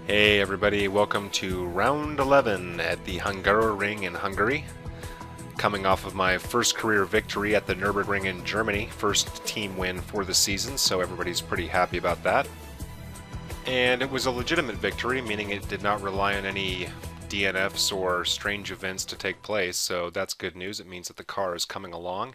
Hey everybody, welcome to round 11 at the Hungaroring in Hungary. Coming off of my first career victory at the Nürburgring in Germany, first team win for the season, so everybody's pretty happy about that. And it was a legitimate victory, meaning it did not rely on any DNFs or strange events to take place, so that's good news. It means that the car is coming along.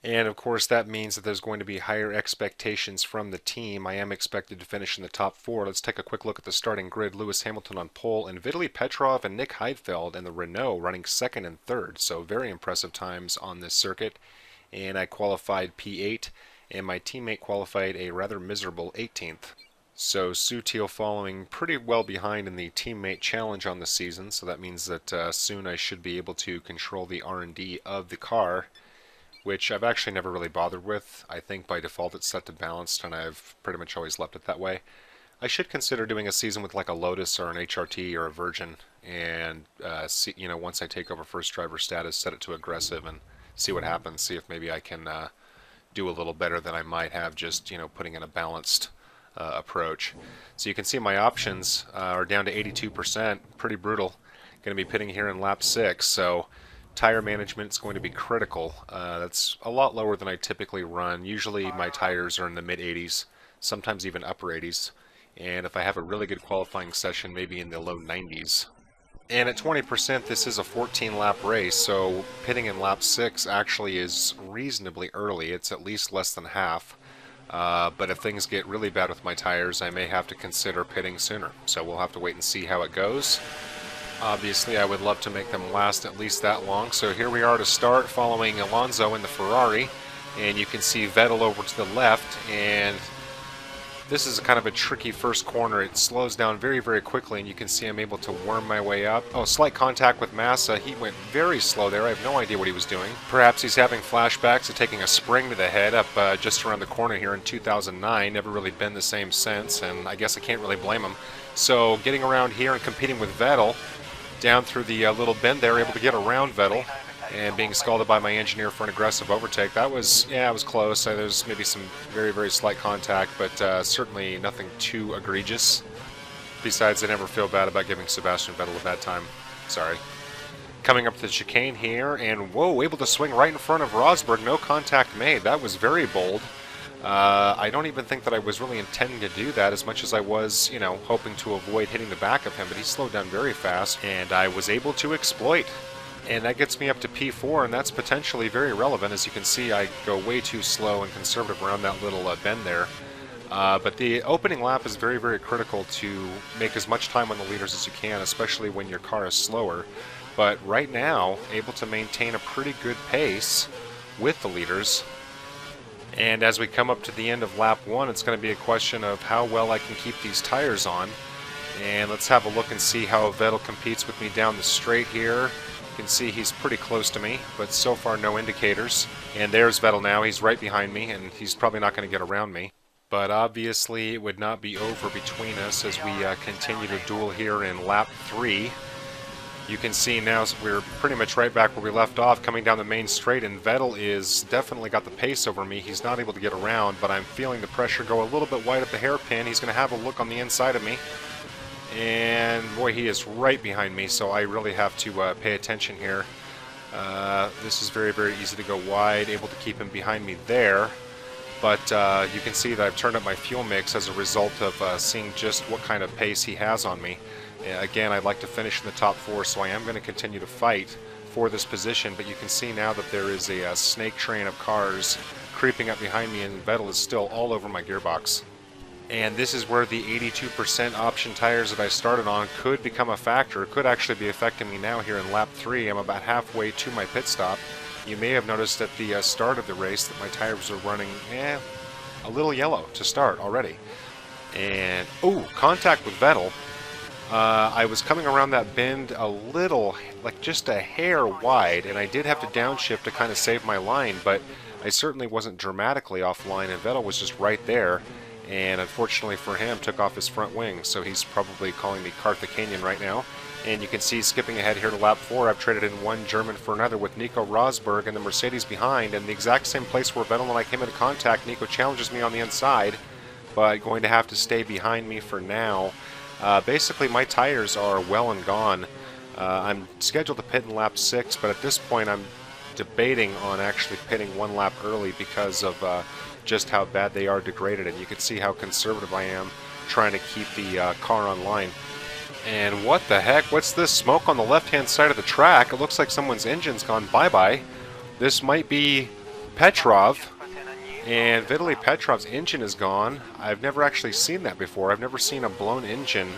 And of course, that means that there's going to be higher expectations from the team. I am expected to finish in the top four. Let's take a quick look at the starting grid. Lewis Hamilton on pole, and Vitaly Petrov and Nick Heidfeld and the Renault running second and third. So very impressive times on this circuit. And I qualified P8, and my teammate qualified a rather miserable 18th. So Sutil following pretty well behind in the teammate challenge on the season. So that means that soon I should be able to control the R&D of the car, which I've actually never really bothered with. I think by default it's set to balanced, and I've pretty much always left it that way. I should consider doing a season with like a Lotus or an HRT or a Virgin, and see, once I take over first driver status, set it to aggressive and see what happens. See if maybe I can do a little better than I might have just putting in a balanced approach. So you can see my options are down to 82%, pretty brutal. Going to be pitting here in lap 6, so tire management is going to be critical. That's a lot lower than I typically run. Usually my tires are in the mid 80s, sometimes even upper 80s. And if I have a really good qualifying session, maybe in the low 90s. And at 20%, this is a 14-lap race, so pitting in lap 6 actually is reasonably early. It's at least less than half. But if things get really bad with my tires, I may have to consider pitting sooner. So we'll have to wait and see how it goes. Obviously, I would love to make them last at least that long. So here we are to start, following Alonso in the Ferrari. And you can see Vettel over to the left. And this is kind of a tricky first corner. It slows down very, very quickly. And you can see I'm able to worm my way up. Oh, slight contact with Massa. He went very slow there. I have no idea what he was doing. Perhaps he's having flashbacks of taking a spring to the head up just around the corner here in 2009. Never really been the same since. And I guess I can't really blame him. So getting around here and competing with Vettel down through the little bend there, able to get around Vettel, and being scalded by my engineer for an aggressive overtake. That was, it was close. There's maybe some very, very slight contact, but certainly nothing too egregious. Besides, I never feel bad about giving Sebastian Vettel a bad time. Sorry. Coming up to the chicane here, and whoa, able to swing right in front of Rosberg. No contact made. That was very bold. I don't even think that I was really intending to do that as much as I was, hoping to avoid hitting the back of him, but he slowed down very fast, and I was able to exploit. And that gets me up to P4, and that's potentially very relevant. As you can see, I go way too slow and conservative around that little bend there. But the opening lap is very, very critical to make as much time on the leaders as you can, especially when your car is slower. But right now, able to maintain a pretty good pace with the leaders. And as we come up to the end of lap 1, it's going to be a question of how well I can keep these tires on. And let's have a look and see how Vettel competes with me down the straight here. You can see he's pretty close to me, but so far no indicators. And there's Vettel now. He's right behind me, and he's probably not going to get around me. But obviously it would not be over between us as we continue to duel here in lap 3. You can see now we're pretty much right back where we left off, coming down the main straight, and Vettel is definitely got the pace over me. He's not able to get around, but I'm feeling the pressure go a little bit wide at the hairpin. He's going to have a look on the inside of me, and boy, he is right behind me, so I really have to pay attention here. This is very, very easy to go wide, able to keep him behind me there, but you can see that I've turned up my fuel mix as a result of seeing just what kind of pace he has on me. Again, I'd like to finish in the top 4, so I am going to continue to fight for this position, but you can see now that there is a snake train of cars creeping up behind me, and Vettel is still all over my gearbox. And this is where the 82% option tires that I started on could become a factor. It could actually be affecting me now here in lap 3. I'm about halfway to my pit stop. You may have noticed at the start of the race that my tires are running a little yellow to start already. And, oh, contact with Vettel. I was coming around that bend a little, like just a hair wide, and I did have to downshift to kind of save my line, but I certainly wasn't dramatically offline, and Vettel was just right there, and unfortunately for him, took off his front wing, so he's probably calling me Carthaginian right now. And you can see, skipping ahead here to lap 4, I've traded in one German for another with Nico Rosberg and the Mercedes behind, and the exact same place where Vettel and I came into contact. Nico challenges me on the inside, but going to have to stay behind me for now. Basically, my tires are well and gone. I'm scheduled to pit in lap 6, but at this point I'm debating on actually pitting 1 lap early because of just how bad they are degraded, and you can see how conservative I am trying to keep the car online. And what the heck? What's this smoke on the left-hand side of the track? It looks like someone's engine's gone bye-bye. This might be Petrov, and Vitaly Petrov's engine is gone. I've never actually seen that before. I've never seen a blown engine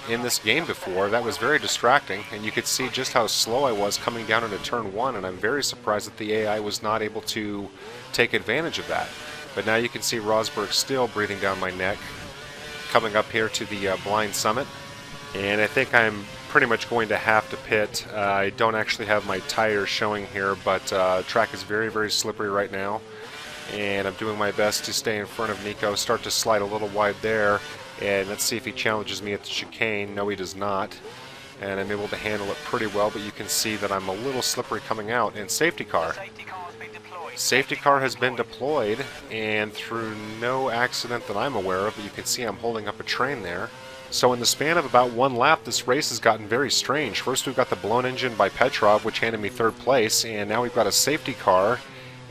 in this game before. That was very distracting, and you could see just how slow I was coming down into turn 1, and I'm very surprised that the AI was not able to take advantage of that. But now you can see Rosberg still breathing down my neck, coming up here to the blind summit, and I think I'm pretty much going to have to pit. I don't actually have my tires showing here, but track is very, very slippery right now, and I'm doing my best to stay in front of Nico, start to slide a little wide there, and let's see if he challenges me at the chicane. No, he does not, and I'm able to handle it pretty well, but you can see that I'm a little slippery coming out. And safety car. Safety car has been deployed, and through no accident that I'm aware of, but you can see I'm holding up a train there. So in the span of about 1 lap, this race has gotten very strange. First we've got the blown engine by Petrov, which handed me 3rd place, and now we've got a safety car.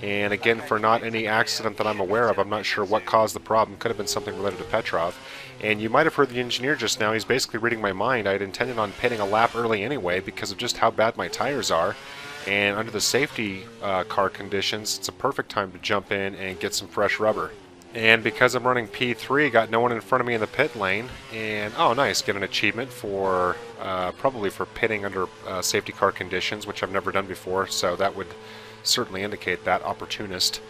And again, for not any accident that I'm aware of, I'm not sure what caused the problem. Could have been something related to Petrov. And you might have heard the engineer just now. He's basically reading my mind. I had intended on pitting a lap early anyway because of just how bad my tires are. And under the safety car conditions, it's a perfect time to jump in and get some fresh rubber. And because I'm running P3, got no one in front of me in the pit lane, and oh nice, get an achievement for probably for pitting under safety car conditions, which I've never done before, so that would certainly indicate that, opportunist.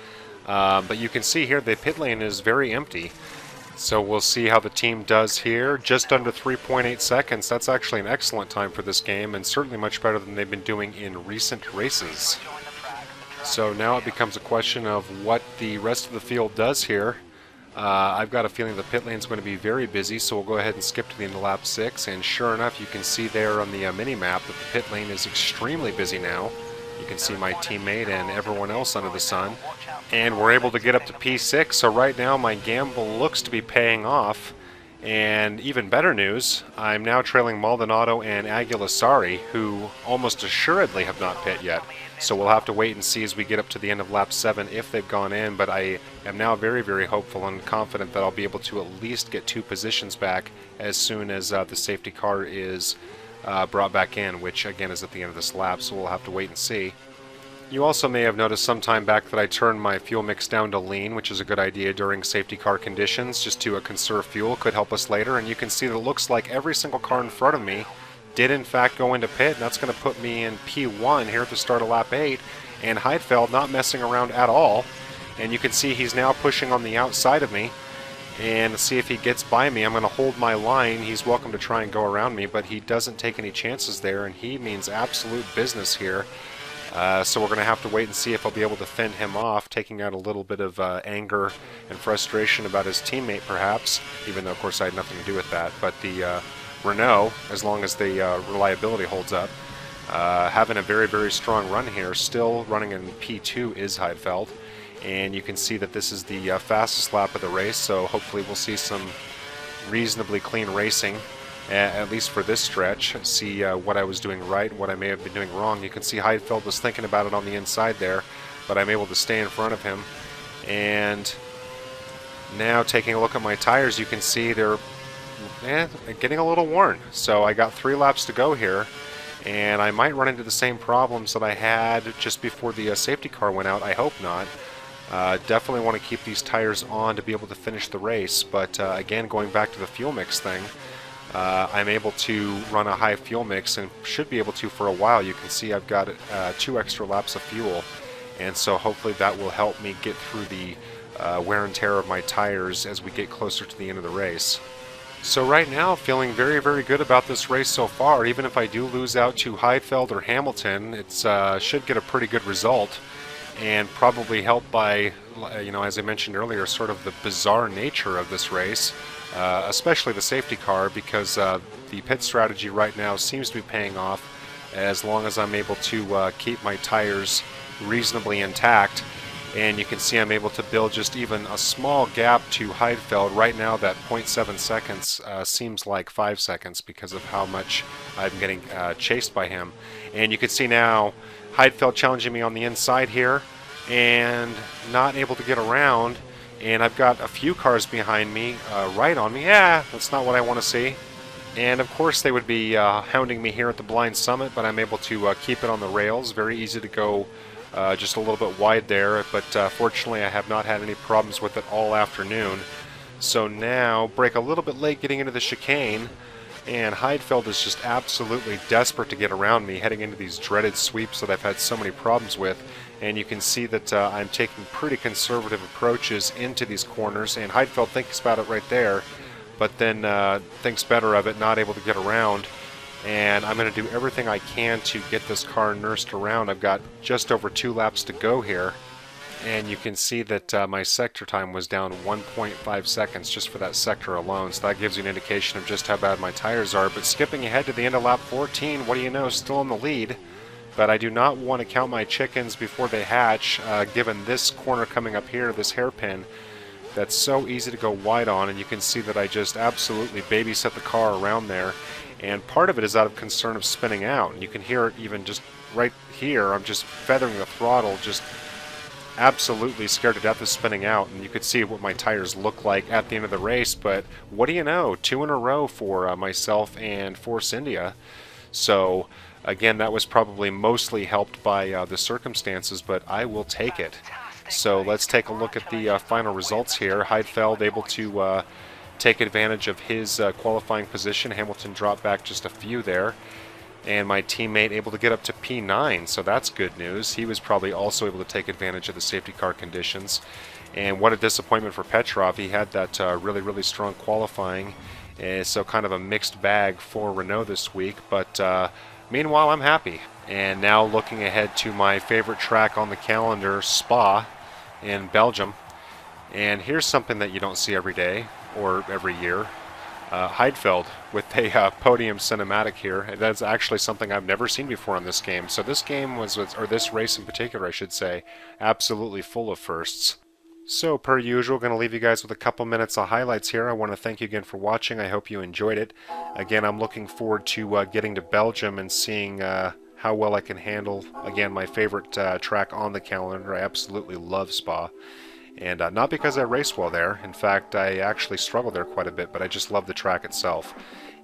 But you can see here the pit lane is very empty, so we'll see how the team does here. Just under 3.8 seconds, that's actually an excellent time for this game, and certainly much better than they've been doing in recent races. So now it becomes a question of what the rest of the field does here. I've got a feeling the pit lane is going to be very busy, so we'll go ahead and skip to the end of lap 6. And sure enough, you can see there on the mini-map that the pit lane is extremely busy now. You can see my teammate and everyone else under the sun. And we're able to get up to P6, so right now my gamble looks to be paying off. And even better news, I'm now trailing Maldonado and Aguilasari, who almost assuredly have not pit yet. So we'll have to wait and see as we get up to the end of lap 7 if they've gone in, but I am now very, very hopeful and confident that I'll be able to at least get 2 positions back as soon as the safety car is brought back in, which again is at the end of this lap, so we'll have to wait and see. You also may have noticed some time back that I turned my fuel mix down to lean, which is a good idea during safety car conditions, just to conserve fuel. Could help us later, and you can see that it looks like every single car in front of me did in fact go into pit, and that's going to put me in P1 here at the start of lap 8, and Heidfeld not messing around at all, and you can see he's now pushing on the outside of me, and see if he gets by me. I'm going to hold my line. He's welcome to try and go around me, but he doesn't take any chances there, and he means absolute business here. So we're going to have to wait and see if I'll be able to fend him off, taking out a little bit of anger and frustration about his teammate perhaps, even though of course I had nothing to do with that. But the Renault, as long as the reliability holds up, having a very, very strong run here, still running in P2 is Heidfeld. And you can see that this is the fastest lap of the race, so hopefully we'll see some reasonably clean racing, at least for this stretch. See what I was doing right and what I may have been doing wrong. You can see Heidfeld was thinking about it on the inside there, but I'm able to stay in front of him. And now taking a look at my tires, you can see they're getting a little worn. So I got 3 laps to go here, and I might run into the same problems that I had just before the safety car went out. I hope not. Definitely want to keep these tires on to be able to finish the race, but again, going back to the fuel mix thing, I'm able to run a high fuel mix and should be able to for a while. You can see I've got 2 extra laps of fuel, and so hopefully that will help me get through the wear and tear of my tires as we get closer to the end of the race. So right now, feeling very, very good about this race so far. Even if I do lose out to Heidfeld or Hamilton, it should get a pretty good result, and probably helped by, you know, as I mentioned earlier, sort of the bizarre nature of this race, especially the safety car, because the pit strategy right now seems to be paying off as long as I'm able to keep my tires reasonably intact. and you can see I'm able to build just even a small gap to Heidfeld. Right now that 0.7 seconds seems like 5 seconds because of how much I'm getting chased by him. And you can see now Heidfeld challenging me on the inside here and not able to get around, and I've got a few cars behind me right on me. Yeah, that's not what I want to see. And of course they would be hounding me here at the blind summit, but I'm able to keep it on the rails. Very easy to go just a little bit wide there, but fortunately I have not had any problems with it all afternoon. So now, brake a little bit late getting into the chicane, and Heidfeld is just absolutely desperate to get around me, heading into these dreaded sweeps that I've had so many problems with. And you can see that I'm taking pretty conservative approaches into these corners, and Heidfeld thinks about it right there, but then thinks better of it, not able to get around. And I'm going to do everything I can to get this car nursed around. I've got just over 2 laps to go here, and you can see that my sector time was down 1.5 seconds just for that sector alone, so that gives you an indication of just how bad my tires are. But skipping ahead to the end of lap 14, what do you know, still in the lead. But I do not want to count my chickens before they hatch, given this corner coming up here, this hairpin, that's so easy to go wide on, and you can see that I just absolutely babysit the car around there. And part of it is out of concern of spinning out, and you can hear it even just right here. I'm just feathering the throttle, just absolutely scared to death of spinning out, and you could see what my tires look like at the end of the race. But what do you know, 2 in a row for myself and Force India. So again, that was probably mostly helped by the circumstances, but I will take it. So let's take a look at the final results here. Heidfeld able to take advantage of his qualifying position. Hamilton dropped back just a few there. And my teammate able to get up to P9, so that's good news. He was probably also able to take advantage of the safety car conditions. And what a disappointment for Petrov. He had that really, really strong qualifying. So kind of a mixed bag for Renault this week. But meanwhile, I'm happy. And now looking ahead to my favorite track on the calendar, Spa in Belgium. And here's something that you don't see every day or every year. Heidfeld with a podium cinematic here. That's actually something I've never seen before on this game. So this game was, or this race in particular, I should say, absolutely full of firsts. So per usual, going to leave you guys with a couple minutes of highlights here. I want to thank you again for watching. I hope you enjoyed it. Again, I'm looking forward to getting to Belgium and seeing how well I can handle, again, my favorite track on the calendar. I absolutely love Spa. And not because I race well there. In fact, I actually struggle there quite a bit, but I just love the track itself.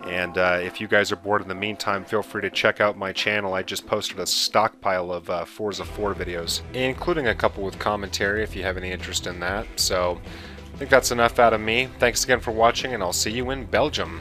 And if you guys are bored in the meantime, feel free to check out my channel. I just posted a stockpile of Forza 4 videos, including a couple with commentary if you have any interest in that. So I think that's enough out of me. Thanks again for watching, and I'll see you in Belgium.